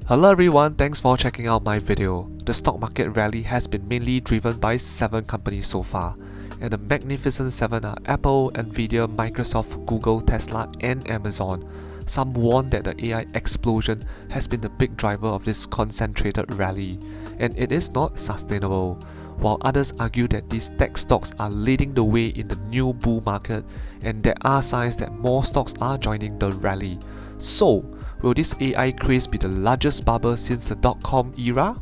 Hello everyone, thanks for checking out my video. The stock market rally has been mainly driven by 7 companies so far, and the magnificent 7 are Apple, Nvidia, Microsoft, Google, Tesla and Amazon. Some warn that the AI explosion has been the big driver of this concentrated rally, and it is not sustainable, while others argue that these tech stocks are leading the way in the new bull market and there are signs that more stocks are joining the rally. So, will this AI craze be the largest bubble since the dot-com era?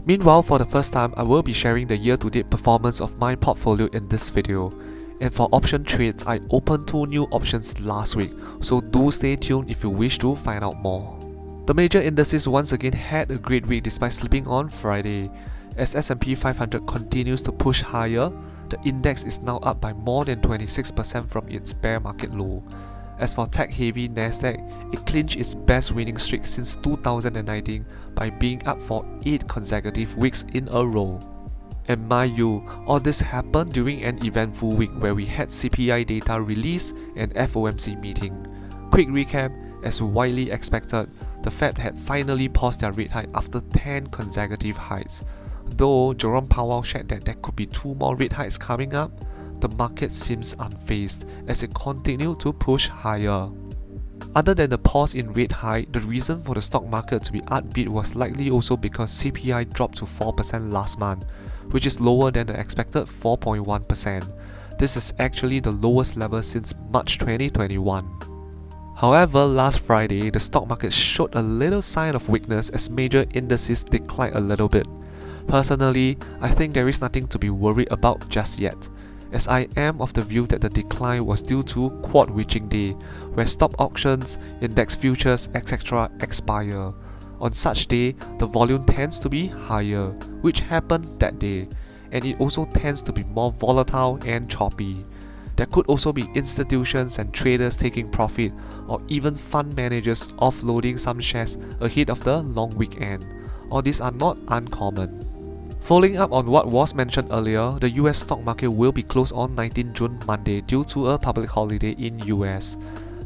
Meanwhile, for the first time, I will be sharing the year-to-date performance of my portfolio in this video. And for option trades, I opened 2 new options last week, so do stay tuned if you wish to find out more. The major indices once again had a great week despite slipping on Friday. As S&P 500 continues to push higher, the index is now up by more than 26% from its bear market low. As for tech-heavy Nasdaq, it clinched its best winning streak since 2019 by being up for 8 consecutive weeks in a row. And mind you, all this happened during an eventful week where we had CPI data release and FOMC meeting. Quick recap, as widely expected, the Fed had finally paused their rate hike after 10 consecutive hikes. Though Jerome Powell shared that there could be 2 more rate hikes coming up, the market seems unfazed as it continued to push higher. Other than the pause in rate hike, the reason for the stock market to be upbeat was likely also because CPI dropped to 4% last month, which is lower than the expected 4.1%. This is actually the lowest level since March 2021. However, last Friday, the stock market showed a little sign of weakness as major indices declined a little bit. Personally, I think there is nothing to be worried about just yet, as I am of the view that the decline was due to quad witching day, where stock auctions, index futures, etc. expire. On such day, the volume tends to be higher, which happened that day, and it also tends to be more volatile and choppy. There could also be institutions and traders taking profit, or even fund managers offloading some shares ahead of the long weekend. All these are not uncommon. Following up on what was mentioned earlier, the US stock market will be closed on 19 June Monday due to a public holiday in US.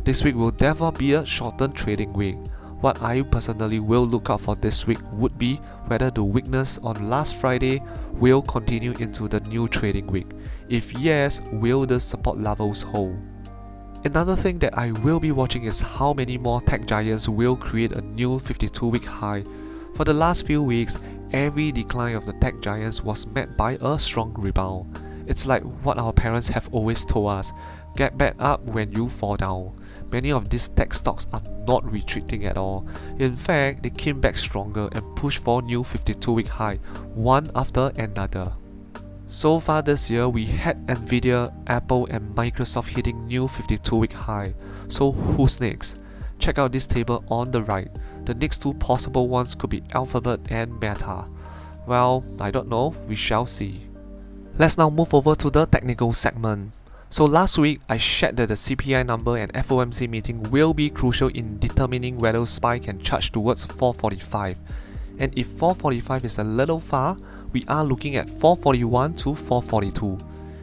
This week will therefore be a shortened trading week. What I personally will look out for this week would be whether the weakness on last Friday will continue into the new trading week. If yes, will the support levels hold? Another thing that I will be watching is how many more tech giants will create a new 52-week high. For the last few weeks, every decline of the tech giants was met by a strong rebound. It's like what our parents have always told us, get back up when you fall down. Many of these tech stocks are not retreating at all. In fact, they came back stronger and pushed for new 52-week high, one after another. So far this year, we had Nvidia, Apple and Microsoft hitting new 52-week high. So who's next? Check out this table on the right. The next 2 possible ones could be Alphabet and Meta. Well, I don't know, we shall see. Let's now move over to the technical segment. So last week, I shared that the CPI number and FOMC meeting will be crucial in determining whether SPY can charge towards 445. And if 445 is a little far, we are looking at 441 to 442.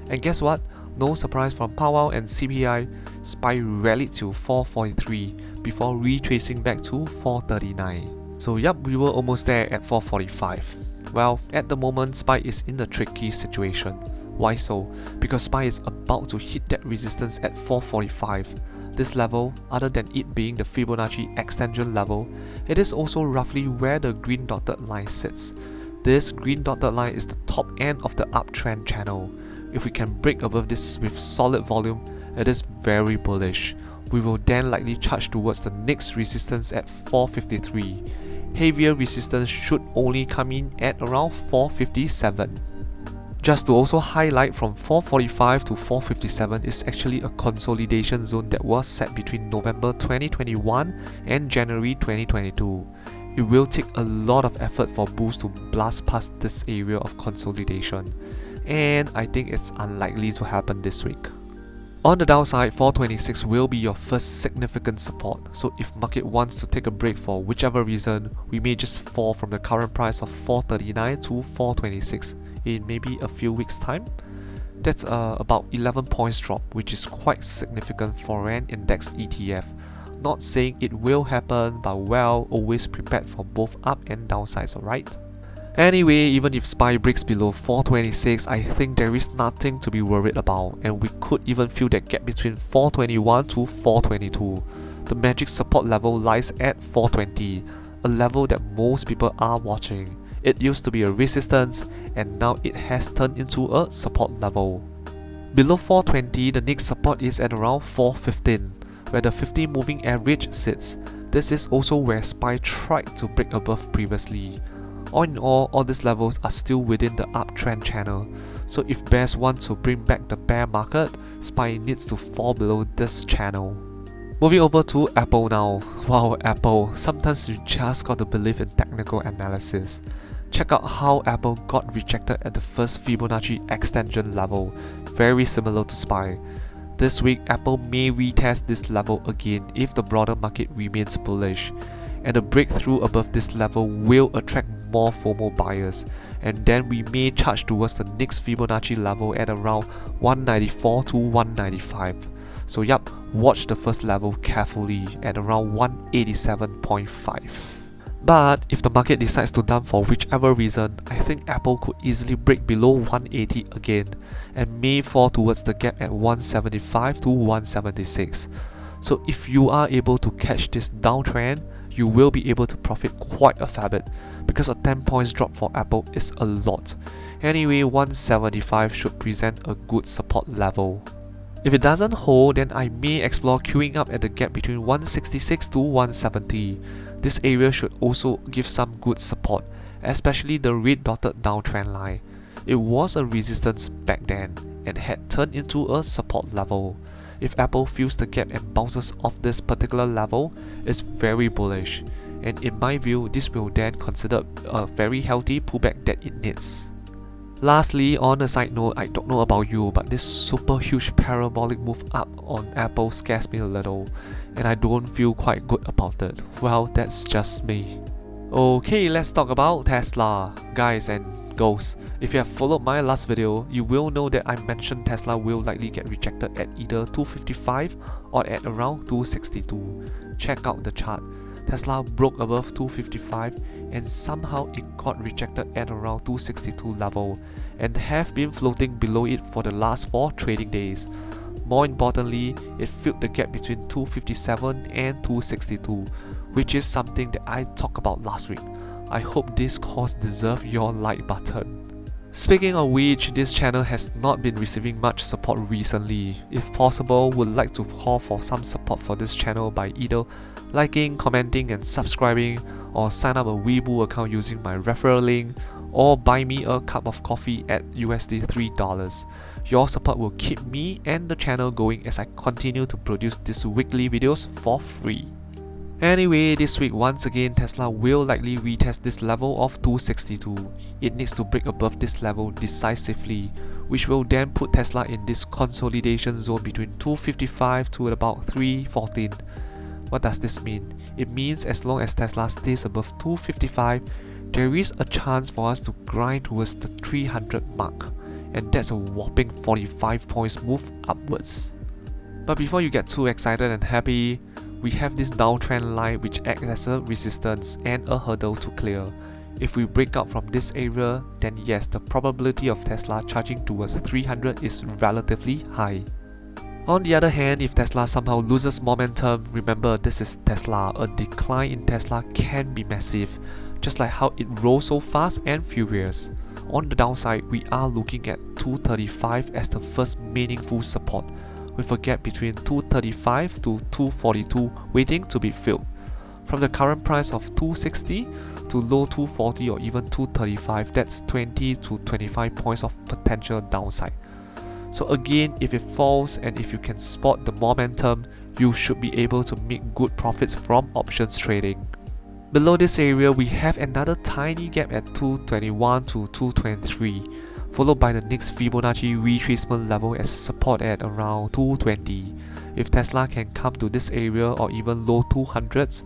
And guess what? No surprise from Powell and CPI, SPY rallied to 443 before retracing back to 439. So yup, we were almost there at 445. Well, at the moment, SPY is in a tricky situation. Why so? Because SPY is about to hit that resistance at 445. This level, other than it being the Fibonacci extension level, it is also roughly where the green dotted line sits. This green dotted line is the top end of the uptrend channel. If we can break above this with solid volume, it is very bullish. We will then likely charge towards the next resistance at 453. Heavier resistance should only come in at around 457. Just to also highlight, from 445 to 457 is actually a consolidation zone that was set between November 2021 and January 2022. It will take a lot of effort for bulls to blast past this area of consolidation, and I think it's unlikely to happen this week. On the downside, 426 will be your first significant support, so if market wants to take a break for whichever reason, we may just fall from the current price of 439 to 426 in maybe a few weeks time. That's about 11 points drop, which is quite significant for an index ETF. Not saying it will happen, but well, always prepared for both up and downsides, alright? Anyway, even if SPY breaks below 426, I think there is nothing to be worried about, and we could even feel that gap between 421 to 422. The magic support level lies at 420, a level that most people are watching. It used to be a resistance, and now it has turned into a support level. Below 420, the next support is at around 415, where the 50 moving average sits. This is also where SPY tried to break above previously. All in all these levels are still within the uptrend channel, so if bears want to bring back the bear market, SPY needs to fall below this channel. Moving over to Apple now. Wow, Apple, sometimes you just got to believe in technical analysis. Check out how Apple got rejected at the first Fibonacci extension level, very similar to SPY. This week, Apple may retest this level again if the broader market remains bullish, and a breakthrough above this level will attract more FOMO buyers, and then we may charge towards the next Fibonacci level at around 194 to 195. So yup, watch the first level carefully at around 187.5. But if the market decides to dump for whichever reason, I think Apple could easily break below 180 again and may fall towards the gap at 175 to 176. So if you are able to catch this downtrend, you will be able to profit quite a fair bit, because a 10 points drop for Apple is a lot. Anyway, 175 should present a good support level. If it doesn't hold, then I may explore queuing up at the gap between 166 to 170. This area should also give some good support, especially the red dotted downtrend line. It was a resistance back then and had turned into a support level. If Apple fills the gap and bounces off this particular level, it's very bullish, and in my view, this will then consider a very healthy pullback that it needs. Lastly, on a side note, I don't know about you, but this super huge parabolic move up on Apple scares me a little, and I don't feel quite good about it. Well, that's just me. Okay, let's talk about Tesla. Guys and girls, if you have followed my last video, you will know that I mentioned Tesla will likely get rejected at either 255 or at around 262. Check out the chart. Tesla broke above 255 and somehow it got rejected at around 262 level and have been floating below it for the last 4 trading days. More importantly, it filled the gap between 257 and 262, which is something that I talked about last week. I hope this course deserves your like button. Speaking of which, this channel has not been receiving much support recently. If possible, would like to call for some support for this channel by either liking, commenting and subscribing, or sign up a Weibo account using my referral link, or buy me a cup of coffee at USD $3. Your support will keep me and the channel going as I continue to produce these weekly videos for free. Anyway, this week once again Tesla will likely retest this level of 262. It needs to break above this level decisively, which will then put Tesla in this consolidation zone between 255 to about 314. What does this mean? It means as long as Tesla stays above 255, there is a chance for us to grind towards the 300 mark, and that's a whopping 45 points move upwards. But before you get too excited and happy, we have this downtrend line which acts as a resistance and a hurdle to clear. If we break out from this area, then yes, the probability of Tesla charging towards 300 is relatively high. On the other hand, if Tesla somehow loses momentum, remember this is Tesla, a decline in Tesla can be massive, just like how it rose so fast and furious. On the downside, we are looking at 235 as the first meaningful support, with a gap between 235 to 242 waiting to be filled. From the current price of 260 to low 240 or even 235, that's 20 to 25 points of potential downside. So again, if it falls and if you can spot the momentum, you should be able to make good profits from options trading. Below this area, we have another tiny gap at 221 to 223, followed by the next Fibonacci retracement level as support at around 220. If Tesla can come to this area or even low 200s,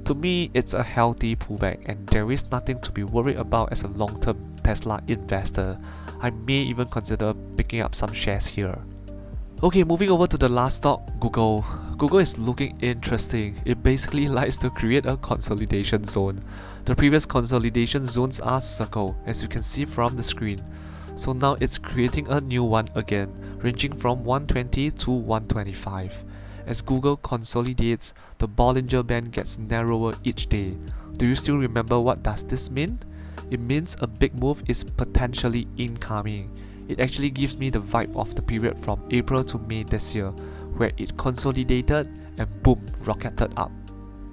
to me it's a healthy pullback and there is nothing to be worried about as a long-term Tesla investor. I may even consider picking up some shares here. Okay, moving over to the last stock, Google. Google is looking interesting. It basically likes to create a consolidation zone. The previous consolidation zones are circle, as you can see from the screen. So now it's creating a new one again, ranging from 120 to 125. As Google consolidates, the Bollinger Band gets narrower each day. Do you still remember what does this mean? It means a big move is potentially incoming. It actually gives me the vibe of the period from April to May this year, where it consolidated and boom, rocketed up.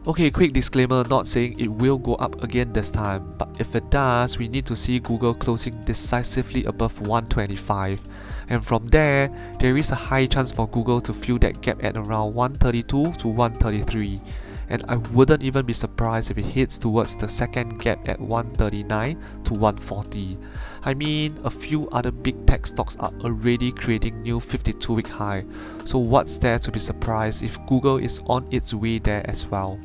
Okay, quick disclaimer, not saying it will go up again this time, but if it does, we need to see Google closing decisively above 125. And from there is a high chance for Google to fill that gap at around 132 to 133. And I wouldn't even be surprised if it hits towards the second gap at 139 to 140. I mean, a few other big tech stocks are already creating new 52-week high, so what's there to be surprised if Google is on its way there as well?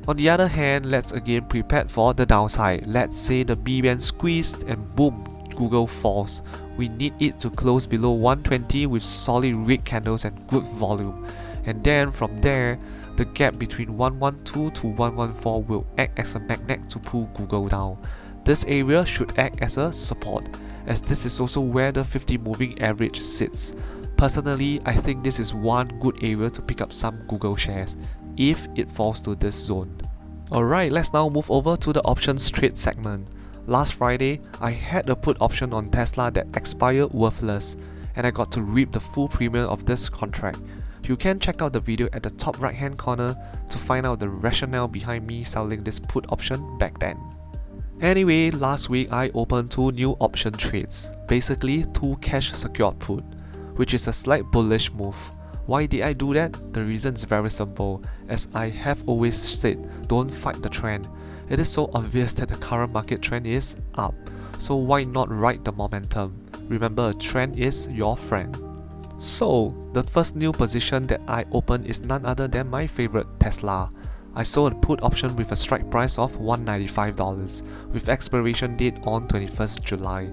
On the other hand, let's again prepare for the downside. Let's say the B-band squeezed and boom, Google falls. We need it to close below 120 with solid red candles and good volume. And then from there, the gap between 112 to 114 will act as a magnet to pull Google down. This area should act as a support, as this is also where the 50 moving average sits. Personally, I think this is one good area to pick up some Google shares, if it falls to this zone. Alright, let's now move over to the options trade segment. Last Friday, I had a put option on Tesla that expired worthless, and I got to reap the full premium of this contract. You can check out the video at the top right hand corner to find out the rationale behind me selling this put option back then. Anyway, last week I opened 2 new option trades, basically 2 cash secured put, which is a slight bullish move. Why did I do that? The reason is very simple, as I have always said, don't fight the trend. It is so obvious that the current market trend is up, so why not ride the momentum? Remember, a trend is your friend. So, the first new position that I opened is none other than my favorite, Tesla. I sold a put option with a strike price of $195, with expiration date on 21st July.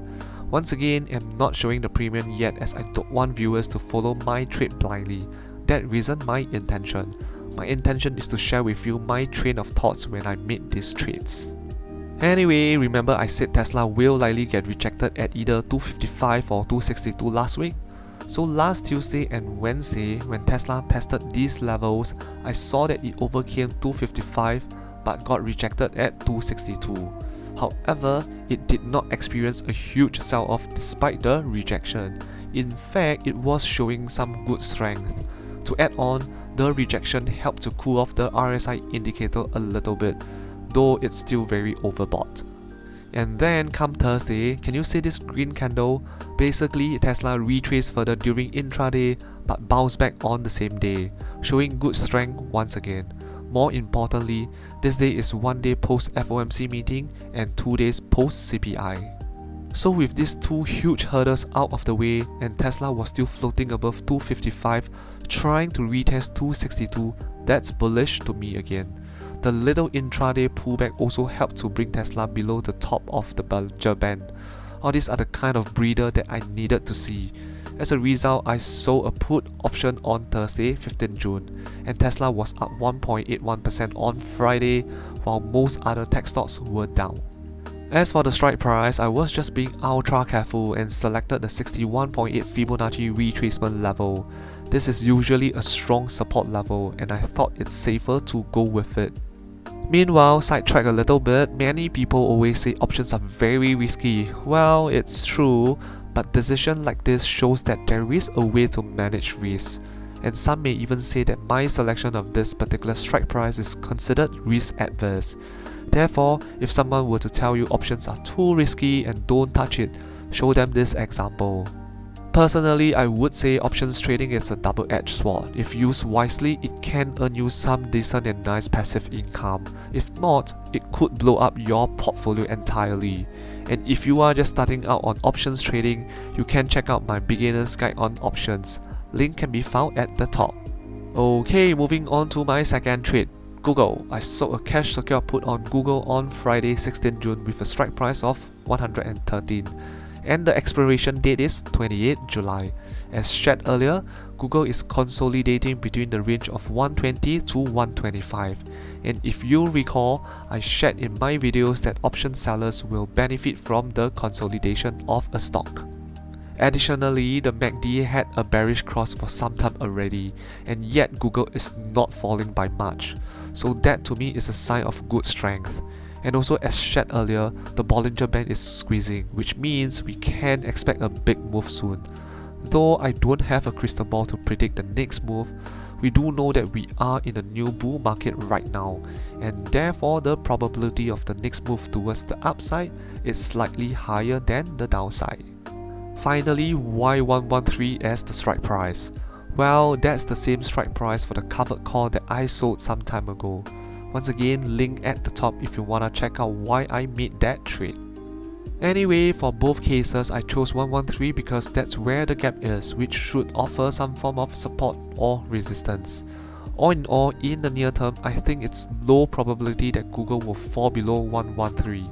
Once again, I'm not showing the premium yet as I don't want viewers to follow my trade blindly. That isn't my intention. My intention is to share with you my train of thoughts when I made these trades. Anyway, remember I said Tesla will likely get rejected at either 255 or 262 last week? So last Tuesday and Wednesday, when Tesla tested these levels, I saw that it overcame 255 but got rejected at 262. However, it did not experience a huge sell-off despite the rejection. In fact, it was showing some good strength. To add on, the rejection helped to cool off the RSI indicator a little bit, though it's still very overbought. And then come Thursday, can you see this green candle? Basically, Tesla retraced further during intraday but bounced back on the same day, showing good strength once again. More importantly, this day is 1 day post FOMC meeting and 2 days post CPI. So with these 2 huge hurdles out of the way and Tesla was still floating above 255, trying to retest 262, that's bullish to me again. The little intraday pullback also helped to bring Tesla below the top of the Bollinger Band. All these are the kind of breather that I needed to see. As a result, I sold a put option on Thursday, 15 June, and Tesla was up 1.81% on Friday, while most other tech stocks were down. As for the strike price, I was just being ultra careful and selected the 61.8 Fibonacci retracement level. This is usually a strong support level, and I thought it's safer to go with it. Meanwhile, sidetrack a little bit, many people always say options are very risky. Well, it's true, but decision like this shows that there is a way to manage risk. And some may even say that my selection of this particular strike price is considered risk adverse. Therefore, if someone were to tell you options are too risky and don't touch it, show them this example. Personally, I would say options trading is a double-edged sword. If used wisely, it can earn you some decent and nice passive income. If not, it could blow up your portfolio entirely. And if you are just starting out on options trading, you can check out my beginner's guide on options. Link can be found at the top. Okay, moving on to my second trade. Google. I sold a cash secure put on Google on Friday 16 June with a strike price of 113. And the expiration date is 28 July. As shared earlier, Google is consolidating between the range of 120 to 125. And if you recall, I shared in my videos that option sellers will benefit from the consolidation of a stock. Additionally, the MACD had a bearish cross for some time already, and yet Google is not falling by much. So that to me is a sign of good strength. And also, as shared earlier, the Bollinger Band is squeezing, which means we can expect a big move soon. Though I don't have a crystal ball to predict the next move, we do know that we are in a new bull market right now, and therefore the probability of the next move towards the upside is slightly higher than the downside. Finally, why 113 as the strike price? Well, that's the same strike price for the covered call that I sold some time ago. Once again, link at the top if you wanna check out why I made that trade. Anyway, for both cases, I chose 113 because that's where the gap is, which should offer some form of support or resistance. All in all, in the near term, I think it's low probability that Google will fall below 113.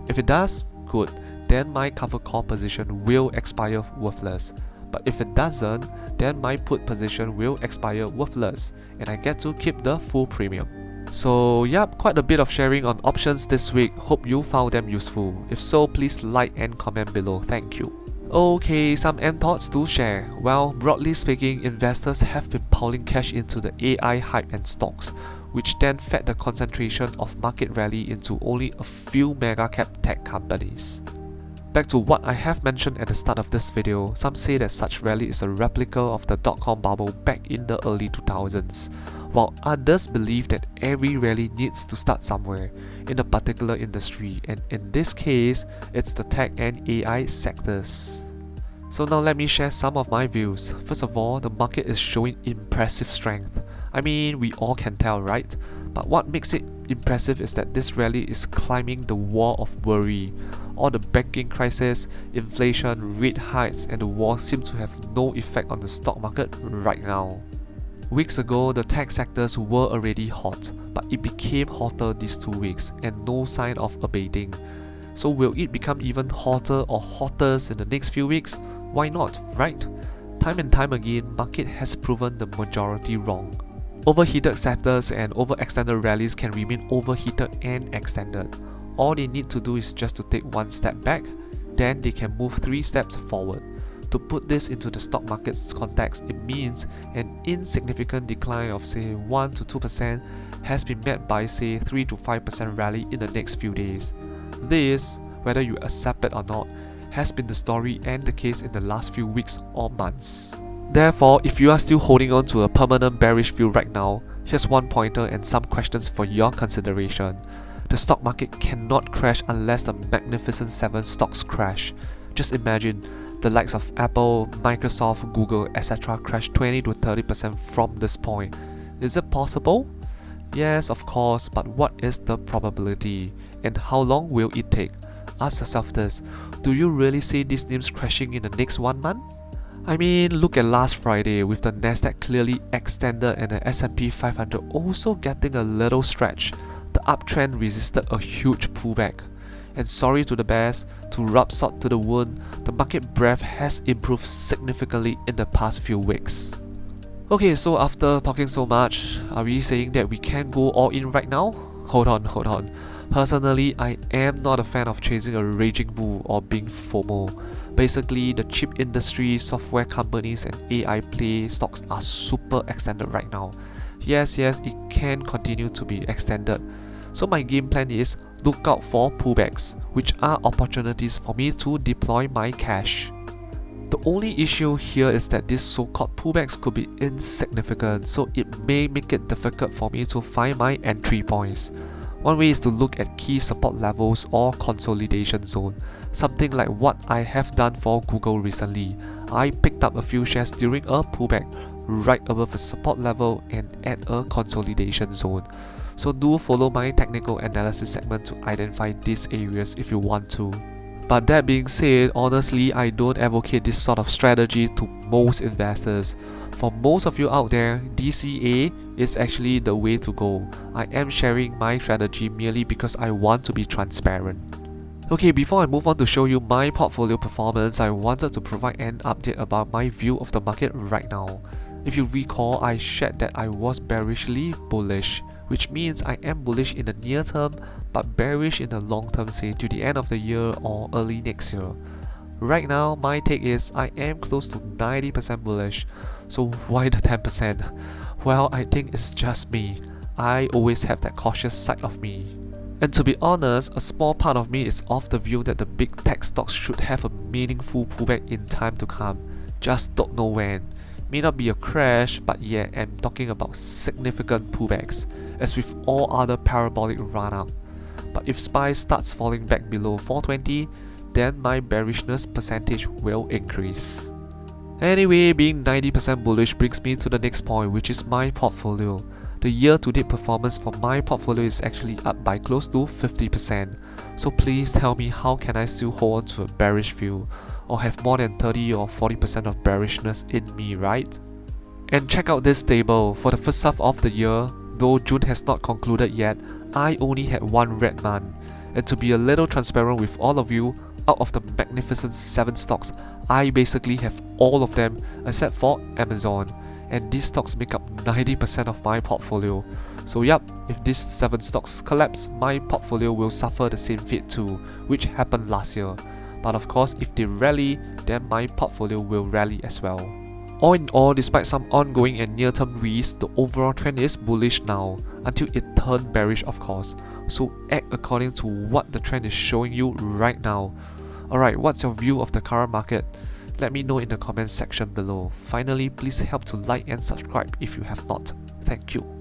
If it does, good, then my cover call position will expire worthless. But if it doesn't, then my put position will expire worthless, and I get to keep the full premium. So yep, quite a bit of sharing on options this week. Hope you found them useful. If so, please like and comment below. Thank you. Okay, some end thoughts to share. Well, broadly speaking, investors have been piling cash into the AI hype and stocks, which then fed the concentration of market rally into only a few mega cap tech companies. Back to what I have mentioned at the start of this video, some say that such rally is a replica of the dot-com bubble back in the early 2000s, while others believe that every rally needs to start somewhere, in a particular industry, and in this case, it's the tech and AI sectors. So now let me share some of my views. First of all, the market is showing impressive strength. I mean, we all can tell, right? But what makes it impressive is that this rally is climbing the wall of worry. All the banking crisis, inflation, rate hikes, and the war seem to have no effect on the stock market right now. Weeks ago, the tech sectors were already hot, but it became hotter these 2 weeks and no sign of abating. So will it become even hotter or hottest in the next few weeks? Why not, right? Time and time again, market has proven the majority wrong. Overheated sectors and overextended rallies can remain overheated and extended. All they need to do is just to take one step back, then they can move 3 steps forward. To put this into the stock market's context, it means an insignificant decline of say 1 to 2% has been met by say 3 to 5% rally in the next few days. This, whether you accept it or not, has been the story and the case in the last few weeks or months. Therefore, if you are still holding on to a permanent bearish view right now, here's one pointer and some questions for your consideration. The stock market cannot crash unless the Magnificent 7 stocks crash. Just imagine, the likes of Apple, Microsoft, Google, etc. crash 20 to 30% from this point. Is it possible? Yes, of course, but what is the probability? And how long will it take? Ask yourself this, do you really see these names crashing in the next 1 month? I mean, look at last Friday with the Nasdaq clearly extended and the S&P 500 also getting a little stretch. The uptrend resisted a huge pullback. And sorry to the bears, to rub salt to the wound, the market breadth has improved significantly in the past few weeks. Okay, so after talking so much, are we saying that we can go all in right now? Hold on. Personally, I am not a fan of chasing a raging bull or being FOMO. Basically, the chip industry, software companies and AI play stocks are super extended right now. Yes, it can continue to be extended. So my game plan is look out for pullbacks, which are opportunities for me to deploy my cash. The only issue here is that these so-called pullbacks could be insignificant, so it may make it difficult for me to find my entry points. One way is to look at key support levels or consolidation zone, something like what I have done for Google recently. I picked up a few shares during a pullback right above a support level and at a consolidation zone. So do follow my technical analysis segment to identify these areas if you want to. But that being said, honestly, I don't advocate this sort of strategy to most investors. For most of you out there, DCA is actually the way to go. I am sharing my strategy merely because I want to be transparent. Okay, before I move on to show you my portfolio performance, I wanted to provide an update about my view of the market right now. If you recall, I shared that I was bearishly bullish, which means I am bullish in the near term but bearish in the long term, say to the end of the year or early next year. Right now, my take is I am close to 90% bullish, so why the 10%? Well, I think it's just me. I always have that cautious side of me. And to be honest, a small part of me is of the view that the big tech stocks should have a meaningful pullback in time to come. Just don't know when. May not be a crash, but yeah, I'm talking about significant pullbacks, as with all other parabolic run-up. But if SPY starts falling back below 420, then my bearishness percentage will increase. Anyway, being 90% bullish brings me to the next point, which is my portfolio. The year-to-date performance for my portfolio is actually up by close to 50%. So please tell me, how can I still hold on to a bearish view, or have more than 30 or 40% of bearishness in me, right? And check out this table. For the first half of the year, though June has not concluded yet, I only had one red month. And to be a little transparent with all of you, out of the magnificent 7 stocks, I basically have all of them except for Amazon. And these stocks make up 90% of my portfolio. So yup, if these 7 stocks collapse, my portfolio will suffer the same fate too, which happened last year. But of course, if they rally, then my portfolio will rally as well. All in all, despite some ongoing and near-term risks, the overall trend is bullish now, until it turned bearish of course. So act according to what the trend is showing you right now. Alright, what's your view of the current market? Let me know in the comments section below. Finally, please help to like and subscribe if you have not. Thank you.